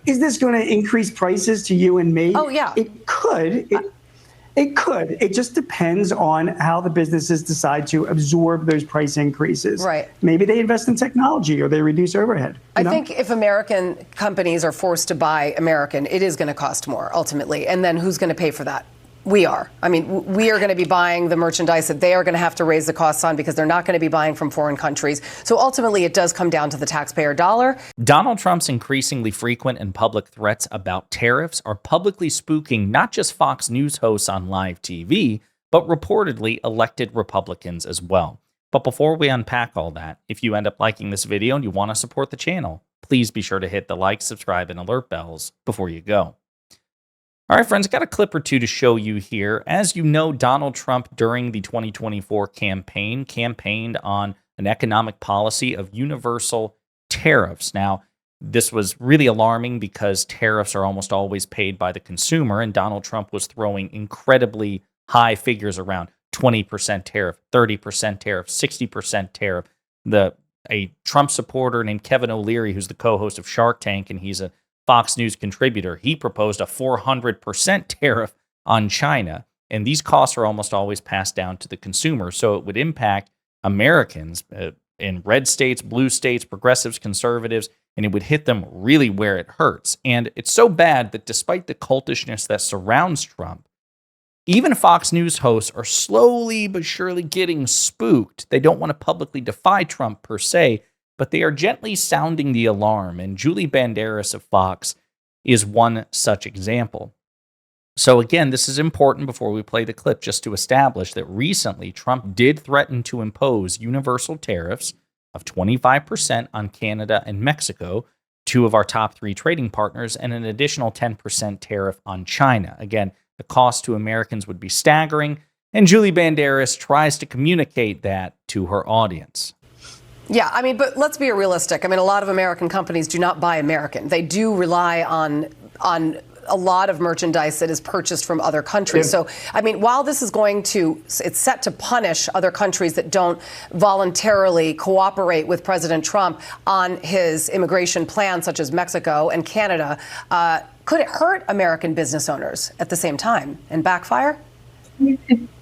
Is this going to increase prices to you and me? Oh, yeah. It could. It could. It just depends on how the businesses decide to absorb those price increases. Right. Maybe they invest in technology or they reduce overhead. I think if American companies are forced to buy American, it is going to cost more ultimately. And then who's going to pay for that? We are. I mean, we are going to be buying the merchandise that they are going to have to raise the costs on because they're not going to be buying from foreign countries. So ultimately, it does come down to the taxpayer dollar. Donald Trump's increasingly frequent and public threats about tariffs are publicly spooking not just Fox News hosts on live TV, but reportedly elected Republicans as well. But before we unpack all that, if you end up liking this video and you want to support the channel, please be sure to hit the like, subscribe, and alert bells before you go. All right, friends, got a clip or two to show you here. As you know, Donald Trump, during the 2024 campaign, campaigned on an economic policy of universal tariffs. Now, this was really alarming because tariffs are almost always paid by the consumer, and Donald Trump was throwing incredibly high figures around: 20% tariff, 30% tariff, 60% tariff. A Trump supporter named Kevin O'Leary, who's the co-host of Shark Tank, and he's a Fox News contributor, he proposed a 400% tariff on China, and these costs are almost always passed down to the consumer, so it would impact Americans in red states, blue states, progressives, conservatives, and it would hit them really where it hurts. And it's so bad that despite the cultishness that surrounds Trump, even Fox News hosts are slowly but surely getting spooked. They don't want to publicly defy Trump per se, but they are gently sounding the alarm, and Julie Banderas of Fox is one such example. So again, this is important before we play the clip, just to establish that recently Trump did threaten to impose universal tariffs of 25% on Canada and Mexico, two of our top 3 trading partners, and an additional 10% tariff on China. Again, the cost to Americans would be staggering, and Julie Banderas tries to communicate that to her audience. Yeah, I mean, but let's be realistic. I mean, a lot of American companies do not buy American. They do rely on a lot of merchandise that is purchased from other countries. So, I mean, while this is it's set to punish other countries that don't voluntarily cooperate with President Trump on his immigration plan, such as Mexico and Canada, could it hurt American business owners at the same time and backfire?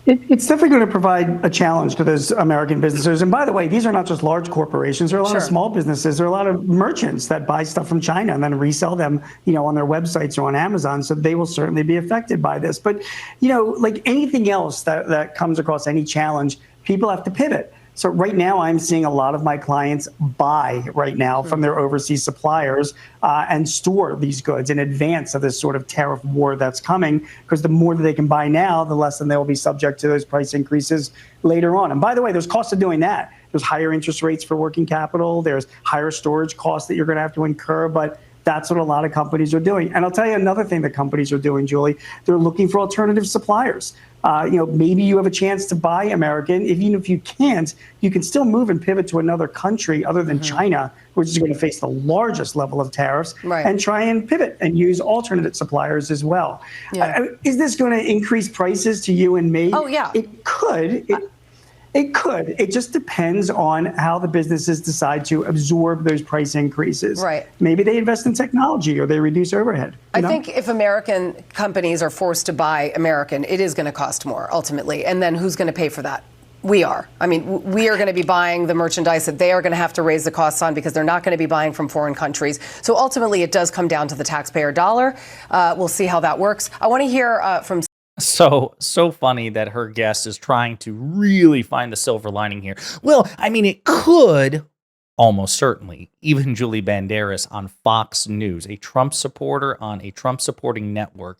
It's definitely going to provide a challenge to those American businesses. And by the way, these are not just large corporations. There are a lot of small businesses. There are a lot of merchants that buy stuff from China and then resell them, on their websites or on Amazon. So they will certainly be affected by this. But, like anything else that comes across any challenge, people have to pivot. So right now, I'm seeing a lot of my clients buy right now from their overseas suppliers and store these goods in advance of this sort of tariff war that's coming, because the more that they can buy now, the less than they will be subject to those price increases later on. And by the way, there's costs of doing that. There's higher interest rates for working capital. There's higher storage costs that you're going to have to incur. But that's what a lot of companies are doing. And I'll tell you another thing that companies are doing, Julie. They're looking for alternative suppliers. Maybe you have a chance to buy American. Even if you can't, you can still move and pivot to another country other than China, which is going to face the largest level of tariffs, and try and pivot and use alternate suppliers as well. Is this going to increase prices to you and me? Oh, yeah. It could. It could. It just depends on how the businesses decide to absorb those price increases. Right. Maybe they invest in technology or they reduce overhead. I think if American companies are forced to buy American, it is going to cost more ultimately. And then who's going to pay for that? We are. I mean, we are going to be buying the merchandise that they are going to have to raise the costs on because they're not going to be buying from foreign countries. So ultimately, it does come down to the taxpayer dollar. We'll see how that works. I want to hear from... So funny that her guest is trying to really find the silver lining here. Well, I mean, it could, almost certainly. Even Julie Banderas on Fox News, a Trump supporter on a Trump-supporting network,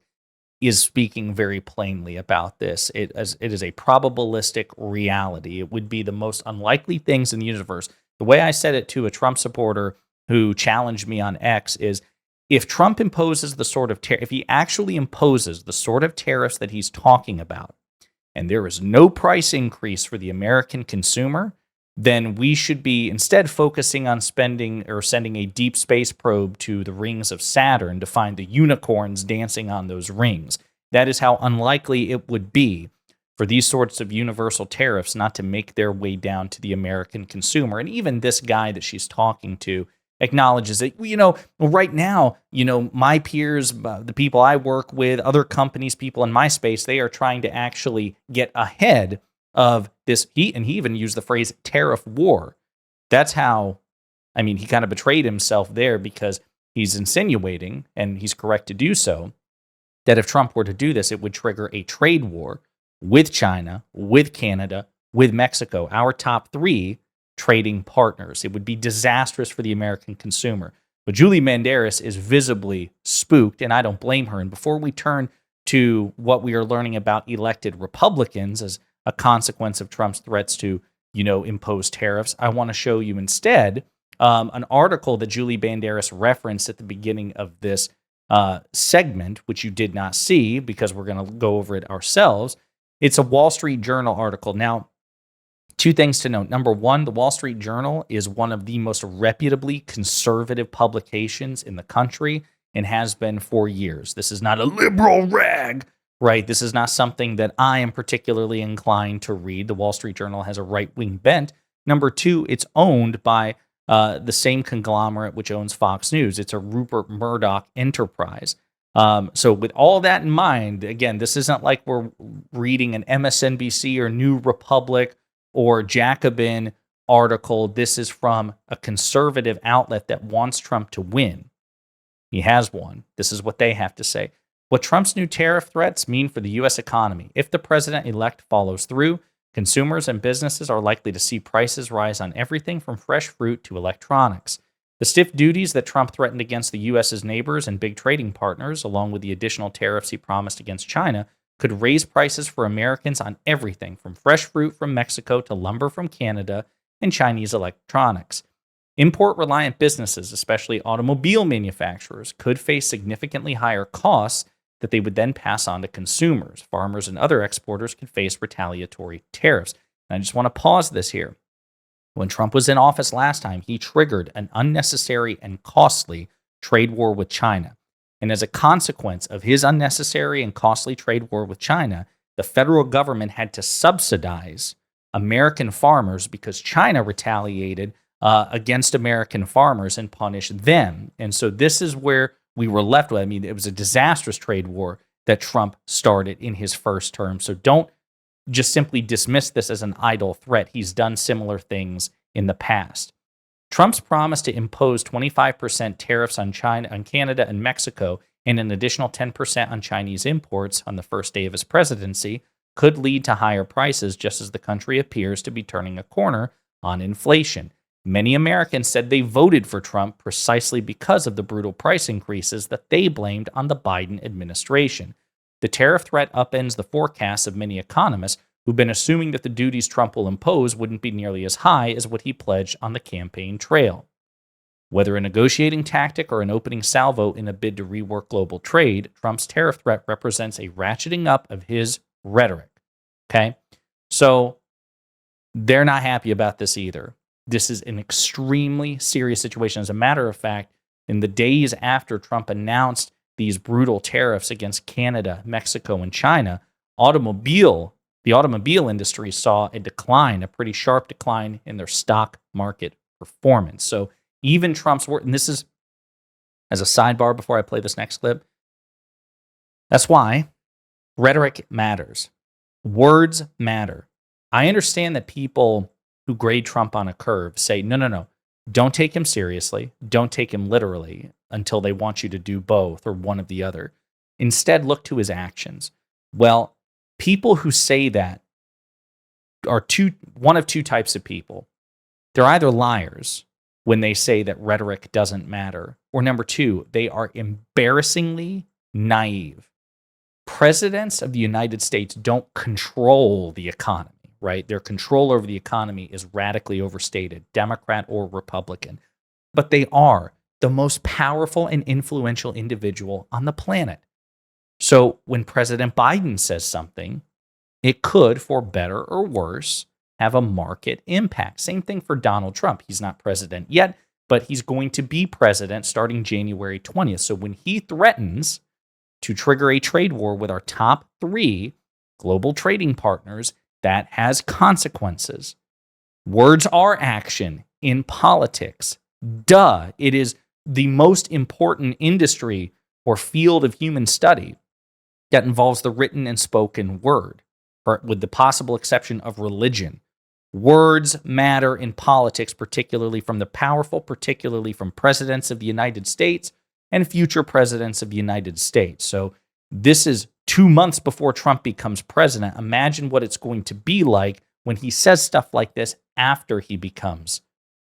is speaking very plainly about this. It is a probabilistic reality. It would be the most unlikely things in the universe. The way I said it to a Trump supporter who challenged me on X is, if Trump imposes the sort of if he actually imposes the sort of tariffs that he's talking about, and there is no price increase for the American consumer, then we should be instead focusing on spending or sending a deep space probe to the rings of Saturn to find the unicorns dancing on those rings. That is how unlikely it would be for these sorts of universal tariffs not to make their way down to the American consumer. And even this guy that she's talking to acknowledges it. Right now, my peers, the people I work with, other companies, people in my space, they are trying to actually get ahead of this. He even used the phrase tariff war. That's how, he kind of betrayed himself there, because he's insinuating, and he's correct to do so, that if Trump were to do this, it would trigger a trade war with China, with Canada, with Mexico, our top three trading partners. It would be disastrous for the American consumer. But Julie Banderas is visibly spooked, and I don't blame her. And before we turn to what we are learning about elected Republicans as a consequence of Trump's threats to, impose tariffs, I want to show you instead an article that Julie Banderas referenced at the beginning of this segment, which you did not see because we're going to go over it ourselves. It's a Wall Street Journal article. Now, two things to note. Number one, the Wall Street Journal is one of the most reputably conservative publications in the country and has been for years. This is not a liberal rag, right? This is not something that I am particularly inclined to read. The Wall Street Journal has a right-wing bent. Number two, it's owned by the same conglomerate which owns Fox News. It's a Rupert Murdoch enterprise. So with all that in mind, again, this isn't like we're reading an MSNBC or New Republic or Jacobin article. This is from a conservative outlet that wants Trump to win. He has won. This is what they have to say. What Trump's new tariff threats mean for the U.S. economy. If the president-elect follows through, consumers and businesses are likely to see prices rise on everything from fresh fruit to electronics. The stiff duties that Trump threatened against the U.S.'s neighbors and big trading partners, along with the additional tariffs he promised against China, could raise prices for Americans on everything from fresh fruit from Mexico to lumber from Canada and Chinese electronics. Import-reliant businesses, especially automobile manufacturers, could face significantly higher costs that they would then pass on to consumers. Farmers and other exporters could face retaliatory tariffs. And I just want to pause this here. When Trump was in office last time, he triggered an unnecessary and costly trade war with China. And as a consequence of his unnecessary and costly trade war with China, the federal government had to subsidize American farmers because China retaliated against American farmers and punished them. And so this is where we were left with. It was a disastrous trade war that Trump started in his first term. So don't just simply dismiss this as an idle threat. He's done similar things in the past. Trump's promise to impose 25% tariffs on China, on Canada and Mexico, and an additional 10% on Chinese imports on the first day of his presidency could lead to higher prices, just as the country appears to be turning a corner on inflation. Many Americans said they voted for Trump precisely because of the brutal price increases that they blamed on the Biden administration. The tariff threat upends the forecasts of many economists who've been assuming that the duties Trump will impose wouldn't be nearly as high as what he pledged on the campaign trail. Whether a negotiating tactic or an opening salvo in a bid to rework global trade, Trump's tariff threat represents a ratcheting up of his rhetoric. Okay? So they're not happy about this either. This is an extremely serious situation. As a matter of fact, in the days after Trump announced these brutal tariffs against Canada, Mexico, and China, the automobile industry saw a decline, a pretty sharp decline in their stock market performance. So even Trump's word, and this is as a sidebar before I play this next clip, that's why rhetoric matters. Words matter. I understand that people who grade Trump on a curve say, no, don't take him seriously, don't take him literally until they want you to do both or one of the other. Instead, look to his actions. Well, people who say that are one of two types of people. They're either liars when they say that rhetoric doesn't matter, or number two, they are embarrassingly naive. Presidents of the United States don't control the economy, right? Their control over the economy is radically overstated, Democrat or Republican. But they are the most powerful and influential individual on the planet. So when President Biden says something, it could, for better or worse, have a market impact. Same thing for Donald Trump. He's not president yet, but he's going to be president starting January 20th. So when he threatens to trigger a trade war with our top three global trading partners, that has consequences. Words are action in politics. Duh, it is the most important industry or field of human study that involves the written and spoken word, with the possible exception of religion. Words matter in politics, particularly from the powerful, particularly from presidents of the United States and future presidents of the United States. So this is 2 months before Trump becomes president. Imagine what it's going to be like when he says stuff like this after he becomes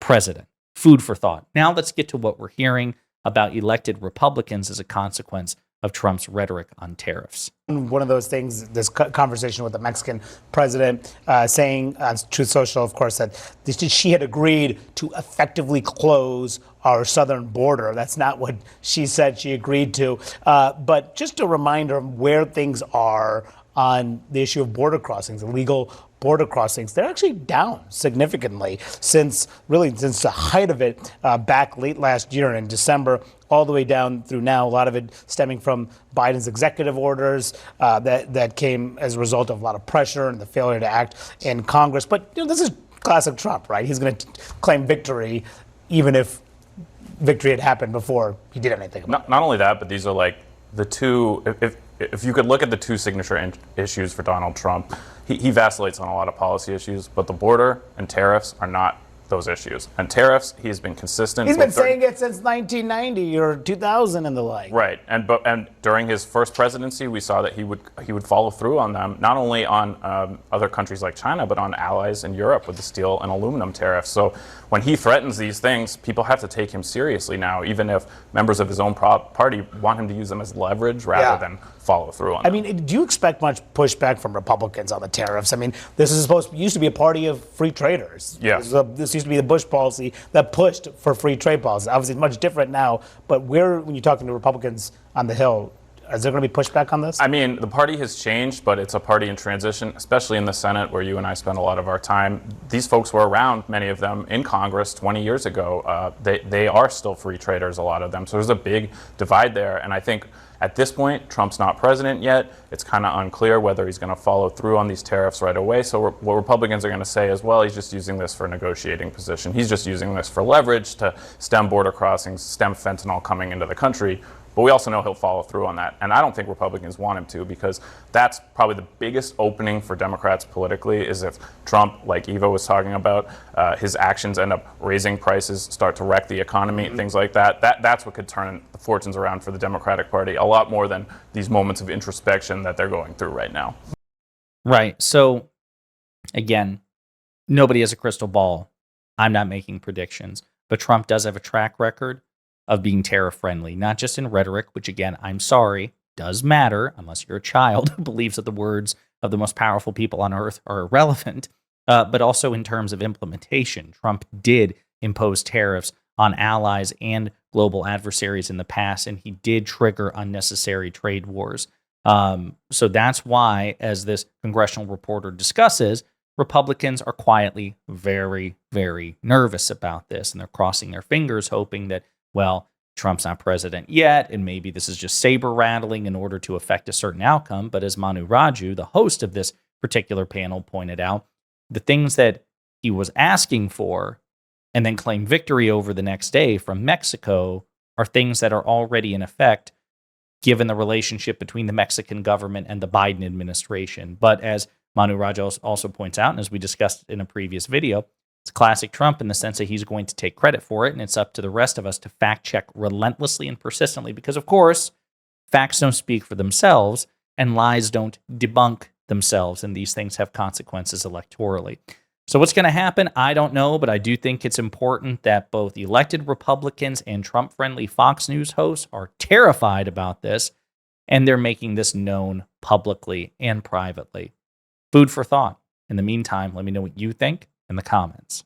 president. Food for thought. Now let's get to what we're hearing about elected Republicans as a consequence of Trump's rhetoric on tariffs. One of those things, this conversation with the Mexican president saying on Truth Social, of course, that she had agreed to effectively close our southern border. That's not what she said she agreed to. But just a reminder of where things are on the issue of border crossings, illegal border crossings. They're actually down significantly since the height of it back late last year in December, all the way down through now. A lot of it stemming from Biden's executive orders that came as a result of a lot of pressure and the failure to act in Congress. But this is classic Trump, right? He's going to claim victory even if victory had happened before he did anything about it. Not only that, but these are like the two, if you could look at the two signature issues for Donald Trump, he vacillates on a lot of policy issues, but the border and tariffs are not those issues. And tariffs, he's been consistent. He's been saying it since 1990 or 2000 and the like. Right, and during his first presidency, we saw that he would follow through on them, not only on other countries like China, but on allies in Europe with the steel and aluminum tariffs. So when he threatens these things, people have to take him seriously now, even if members of his own party want him to use them as leverage rather than follow through on them. I mean, do you expect much pushback from Republicans on the tariffs? I mean, this is used to be a party of free traders. Yeah. This used to be the Bush policy that pushed for free trade policy. Obviously, it's much different now, but when you're talking to Republicans on the Hill, is there going to be pushback on this? I mean, the party has changed, but it's a party in transition, especially in the Senate, where you and I spend a lot of our time. These folks were around, many of them, in Congress 20 years ago. They are still free traders, a lot of them. So there's a big divide there. And I think at this point, Trump's not president yet. It's kind of unclear whether he's going to follow through on these tariffs right away. So what Republicans are going to say is, well, he's just using this for a negotiating position. He's just using this for leverage to stem border crossings, stem fentanyl coming into the country. But we also know he'll follow through on that. And I don't think Republicans want him to, because that's probably the biggest opening for Democrats politically, is if Trump, like Eva was talking about, his actions end up raising prices, start to wreck the economy, things like that. That's what could turn the fortunes around for the Democratic Party, a lot more than these moments of introspection that they're going through right now. Right. So, again, nobody has a crystal ball. I'm not making predictions. But Trump does have a track record of being tariff friendly, not just in rhetoric, which again, I'm sorry, does matter unless you're a child who believes that the words of the most powerful people on earth are irrelevant, but also in terms of implementation. Trump did impose tariffs on allies and global adversaries in the past, and he did trigger unnecessary trade wars. So that's why, as this congressional reporter discusses, Republicans are quietly very, very nervous about this, and they're crossing their fingers, hoping that, well, Trump's not president yet, and maybe this is just saber rattling in order to affect a certain outcome. But as Manu Raju, the host of this particular panel, pointed out, the things that he was asking for and then claimed victory over the next day from Mexico are things that are already in effect, given the relationship between the Mexican government and the Biden administration. But as Manu Raju also points out, and as we discussed in a previous video, it's classic Trump in the sense that he's going to take credit for it, and it's up to the rest of us to fact check relentlessly and persistently, because, of course, facts don't speak for themselves, and lies don't debunk themselves, and these things have consequences electorally. So what's going to happen? I don't know, but I do think it's important that both elected Republicans and Trump-friendly Fox News hosts are terrified about this, and they're making this known publicly and privately. Food for thought. In the meantime, let me know what you think in the comments.